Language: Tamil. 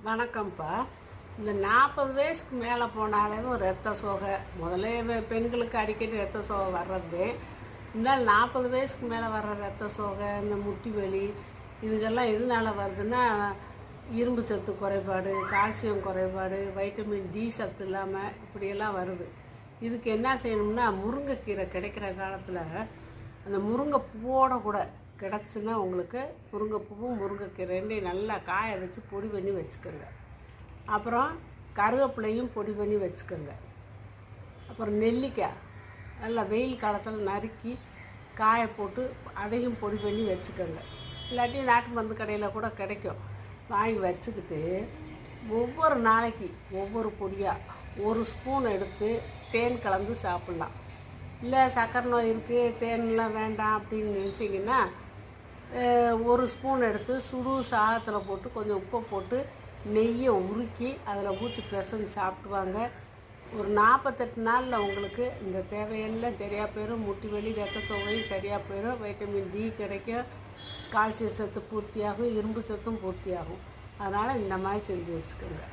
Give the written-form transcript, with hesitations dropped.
வணக்கம்ப்பா. இந்த 40 வயசுக்கு மேலே போனாலே ஒரு ரத்த சோகை. முதல்ல பெண்களுக்கு அடிக்கடி ரத்த சோகை வர்றது. இருந்தாலும் 40 வயசுக்கு மேலே வர்ற ரத்த சோகை, இந்த முட்டி வலி, இதுக்கெல்லாம் எதனால வருதுன்னா, இரும்பு சத்து குறைபாடு, கால்சியம் குறைபாடு, வைட்டமின் டி சத்து இல்லாமல் இப்படியெல்லாம் வருது. இதுக்கு என்ன செய்யணும்னா, முருங்கைக்கீரை கிடைக்கிற காலத்தில் அந்த முருங்கை பூவோட கூட கிடச்சுன்னா உங்களுக்கு முருங்கைப்பூவும் முருங்கைக்கீரை ரெண்டையும் நல்லா காய வச்சு பொடி பண்ணி வச்சுக்கோங்க. அப்புறம் கருவேப்பிலையும் பொடி பண்ணி வச்சுக்கோங்க. அப்புறம் நெல்லிக்காய் நல்லா வெயில் காலத்தில் நறுக்கி காய போட்டு அதையும் பொடி பண்ணி வச்சுக்கோங்க. இல்லாட்டி நாட்டு மருந்து கடையில் கூட கிடைக்கும், வாங்கி வச்சுக்கிட்டு ஒவ்வொரு நாளைக்கு ஒவ்வொரு பொடியாக 1 ஸ்பூன் எடுத்து தேன் கலந்து சாப்பிட்லாம். இல்லை சர்க்கரை நோய் இருக்குது, தேன்லாம் வேண்டாம் அப்படின்னு நினச்சிங்கன்னா 1 ஸ்பூன் எடுத்து சுடு சாதத்தில் போட்டு கொஞ்சம் உப்பை போட்டு நெய்யை உருக்கி அதில் ஊற்றி பிசைஞ்சு சாப்பிடுவாங்க. ஒரு 48 நாளில் உங்களுக்கு இந்த தேவையெல்லாம் சரியாக போயிடும். முட்டி வலி, ரத்த சோகையும் சரியாக போயிடும். வைட்டமின் டி கிடைக்கும், கால்சியம் சத்து பூர்த்தியாகும், இரும்பு சத்தும் பூர்த்தியாகும். அதனால் இந்த மாதிரி செஞ்சு வச்சுக்கோங்க.